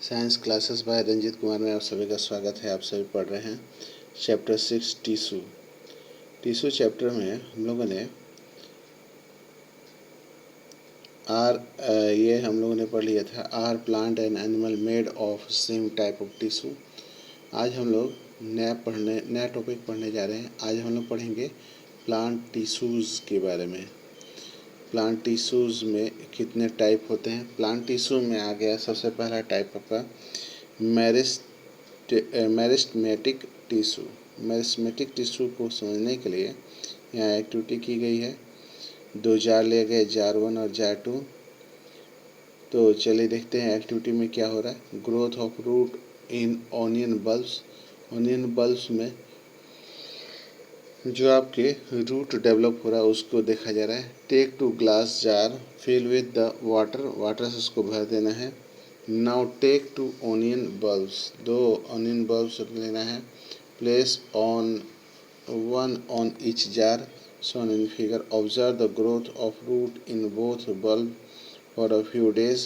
Science classes by Ranjit Kumar में आप सभी का स्वागत है। आप सभी पढ़ रहे हैं चैप्टर 6 टिश्यू। टिश्यू चैप्टर में हम लोगों ने ये हम लोगों ने पढ़ लिया था are plant and animal made of same type of tissue. आज हम लोग नया टॉपिक पढ़ने जा रहे हैं। आज हम लोग पढ़ेंगे प्लांट टिश्यूज़ के बारे में। प्लांट टिश्यूज़ में कितने टाइप होते हैं। प्लांट टिश्यू में आ गया सबसे पहला टाइप आपका मेरिस्टेमेटिक टिश्यू। मेरिस्टेमेटिक टिश्यू को समझने के लिए यहाँ एक्टिविटी की गई है। 2 जार लिए गए, जार 1 और जार 2। तो चलिए देखते हैं एक्टिविटी में क्या हो रहा है। Growth of root in onion bulbs. Onion bulbs में जो आपके रूट डेवलप हो रहा है उसको देखा जा रहा है। Take 2 glass jar, fill with the water से उसको भर देना है। Now take 2 onion bulbs, 2 onion bulbs लेना है। Place one on each jar shown in figure. Observe the growth of root in both bulb for a few days.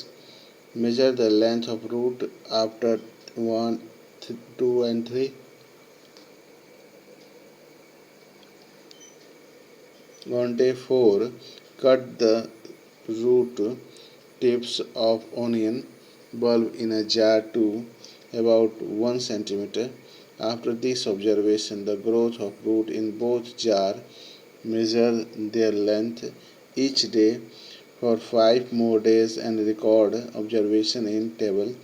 Measure the length of root after 1, 2 and 3. On day 4, cut the root tips of onion bulb in a jar to about 1 centimeter. After this observation, the growth of root in both jar, measure their length each day for 5 more days and record observation in table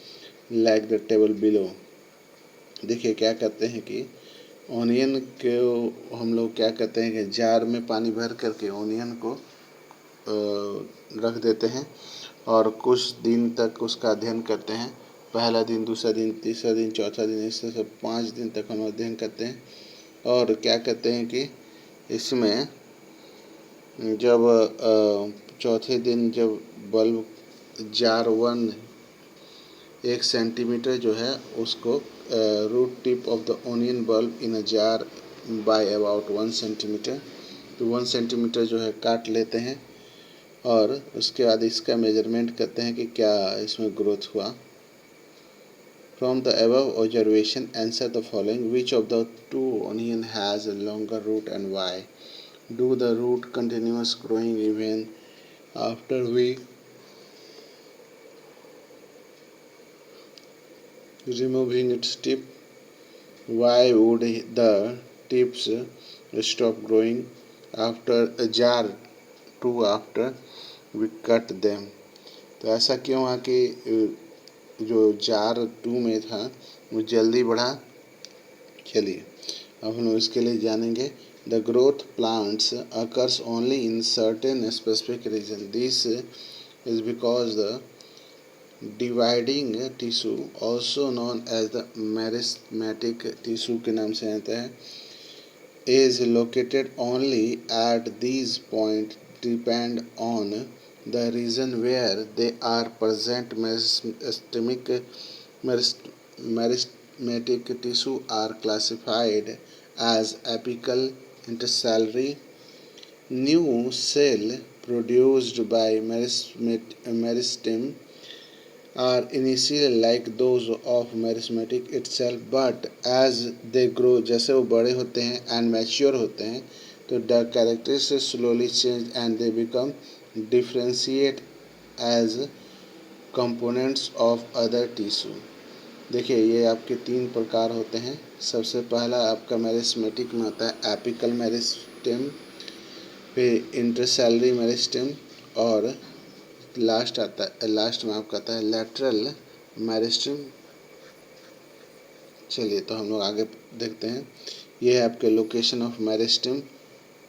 like the table below. देखिए क्या करते हैं कि onion को हम लोग क्या करते हैं कि जार में पानी भर करके ऑनियन को रख देते हैं और कुछ दिन तक उसका अध्ययन करते हैं। पहला दिन, दूसरा दिन, तीसरा दिन, चौथा दिन, इससे सब 5 दिन तक हम अध्ययन करते हैं। और क्या करते हैं कि इसमें जब चौथे दिन जब बल्ब जार 1 1 सेंटीमीटर जो है उसको root tip of the onion bulb in a jar by about 1 centimetre, तो 1 सेंटीमीटर जो है काट लेते हैं और उसके बाद इसका मेजरमेंट करते हैं कि क्या इसमें ग्रोथ हुआ। From the above observation, answer the following. Which of the 2 onion has a longer root and why? Do the root continuous growing even after we removing its tip? Why would the tips stop growing after a jar 2 after we cut them? तो ऐसा क्यों हुआ कि जो jar 2 में था वो जल्दी बढ़ा। चलिए अब हम लोग इसके लिए जानेंगे। The growth plants occurs only in certain specific region. This is because the dividing tissue also known as the meristematic tissue के नाम से आता है is located only at these points depend on the region where they are present. Meristematic tissue are classified as apical, intercellary. New cell produced by meristem are initially like those of meristematic itself, but as they grow, जैसे वो बड़े होते हैं and mature होते हैं तो the characteristics slowly change and they become differentiate as components of other tissue. देखिए ये आपके 3 प्रकार होते हैं। सबसे पहला आपका मेरिस्टेमेटिक में होता है एपिकल मेरिस्टेम, फिर इंटरसेलरी मेरिस्टेम और लास्ट में आपका आता है लैटरल मेरिस्टेम। चलिए तो हम लोग आगे देखते हैं। ये है आपके location of meristem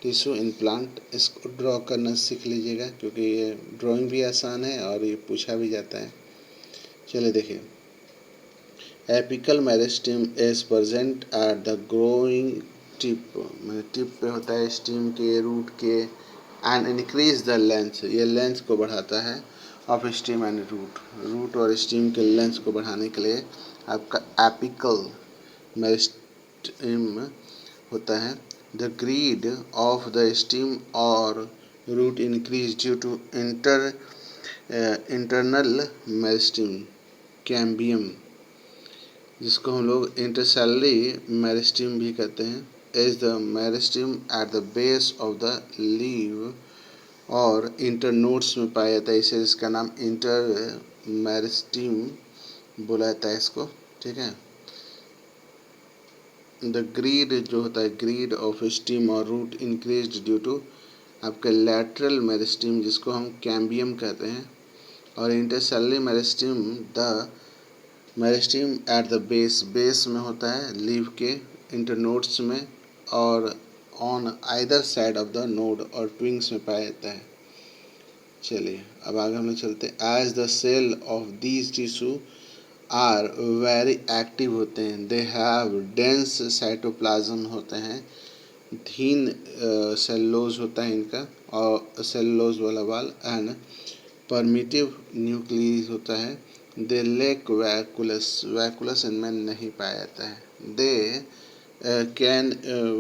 tissue in plant. इसको ड्रॉ करना सीख लीजिएगा क्योंकि ये ड्राइंग भी आसान है और ये पूछा भी जाता है। चलिए देखिए, apical meristem is present at the growing tip, मैंने टिप पे होता है स्टेम के, रूट के, एंड इंक्रीज द लेंथ, ये लेंथ को बढ़ाता है ऑफ स्टेम एंड रूट और स्टेम के लेंथ को बढ़ाने के लिए आपका एपिकल मेरिस्टेम होता है। The girth of the stem और root increase due to internal meristem cambium, जिसको हम लोग इंटरसेलुलरी मेरिस्टम भी कहते हैं, is the meristem at the base of the leave और इंटरनोड्स में पाया जाता है, इसे इसका नाम इंटर मेरिस्टम बोला जाता है इसको। ठीक है। द ग्रीड जो होता है, ग्रीड ऑफ स्टीम और रूट इंक्रीज ड्यू टू आपका लैटरल मेरिस्टम, जिसको हम कैम्बियम कहते हैं, और intercalary meristem the meristem at the base, base में होता है लीव के, इंटरनोड्स में और on either side of the node और ट्विंग्स में पाया जाता है। चलिए अब आगे हम लोग चलते हैं। As the cell of these tissue are very active होते हैं, दे हैव डेंस साइटोप्लाज्म होते हैं, थीन सेलुलोज होता है इनका और सेलुलोज वाला वाल, एंड परमिटिव न्यूक्लियस होता है, दे लैक वैकुलस, वैकुलस इनमें नहीं पाया जाता है। They can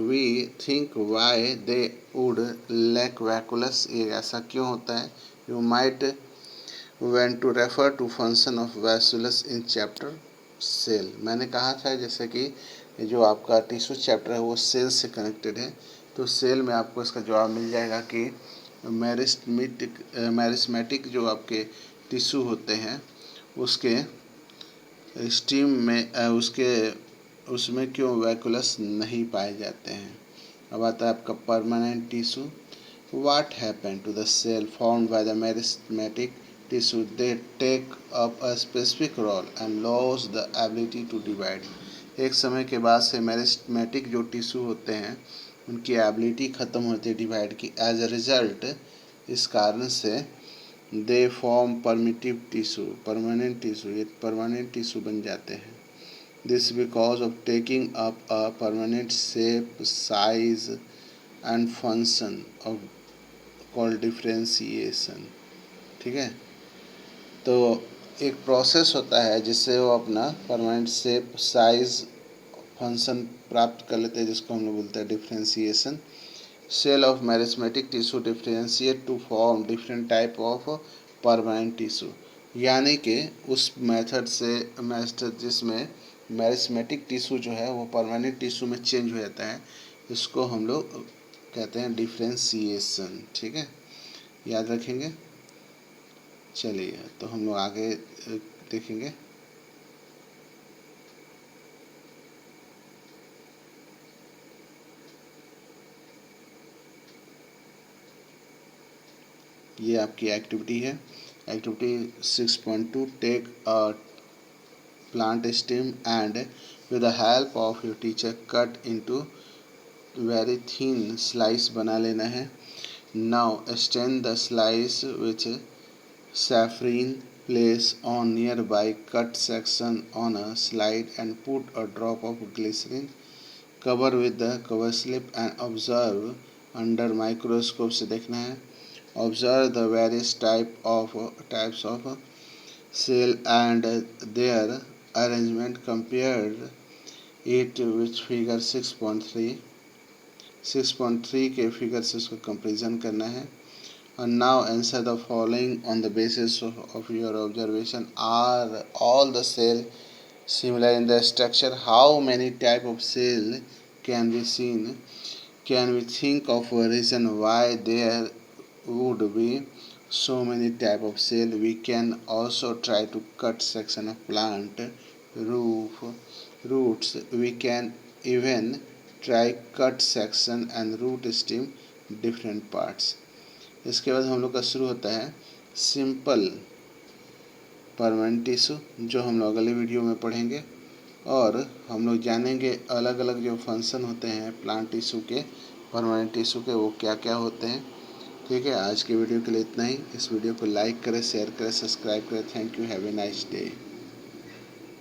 we think why they would lack vacuoles, ये ऐसा क्यों होता है? You might want to refer to function of vacuoles in chapter cell. मैंने कहा था जैसे कि जो आपका टिश्यू चैप्टर है वो सेल से कनेक्टेड है, तो सेल में आपको इसका जवाब मिल जाएगा कि मैरिस्मेटिक जो आपके टिश्यू होते हैं उसके स्टीम में उसमें क्यों वैकुलस नहीं पाए जाते हैं। अब आता है आपका permanent tissue. What happen to the cell formed by the meristematic tissue? They take up a specific role and loss the ability to divide. एक समय के बाद से मेरिस्मेटिक जो टिश्यू होते हैं उनकी एबिलिटी ख़त्म होती है डिवाइड की। एज अ रिजल्ट, इस कारण से they form primitive tissue, permanent tissue, ये परमानेंट टिश्यू बन जाते हैं। This because of taking up a permanent shape, size and function of called differentiation. ठीक है। तो एक प्रोसेस होता है जिससे वो अपना परमानेंट शेप, साइज, फंक्शन प्राप्त कर लेते हैं, जिसको हम लोग बोलते हैं differentiation. Cell of meristematic tissue differentiate to form different type of permanent tissue, यानी कि उस मेथड जिसमें मेरिस्मेटिक टिश्यू जो है वो परमानेंट टिश्यू में चेंज हो जाता है, इसको हम लोग कहते हैं डिफ्रेंशिएशन। ठीक है, याद रखेंगे। चलिए तो हम लोग आगे देखेंगे। ये आपकी एक्टिविटी है, activity 6.2। Take a plant stem and with the help of your teacher cut into very thin slice बना लेना है। Now extend the slice with saffron, place on nearby cut section on a slide and put a drop of glycerin, cover with the cover slip and observe under microscope से देखना है। Observe the various types of cell and their arrangement, compared it with figure 6.3। 6.3 के figure से उसका comparison करना है। And now answer the following on the basis of your observation. Are all the cell similar in the structure? How many type of cell can be seen? Can we think of a reason why there would be so many type of cell? We can also try to cut section of plant roots. We can even try cut section and root stem different parts. इसके बाद हम लोग का शुरू होता है simple permanent tissue, जो हम लोग अगले वीडियो में पढ़ेंगे, और हम लोग जानेंगे अलग अलग जो फंक्शन होते हैं प्लांट टिश्यू के, परमानेंट टिश्यू के, वो क्या क्या होते हैं। ठीक है, आज के वीडियो के लिए इतना ही। इस वीडियो को लाइक करें, शेयर करें, सब्सक्राइब करें। Thank you, have a nice day.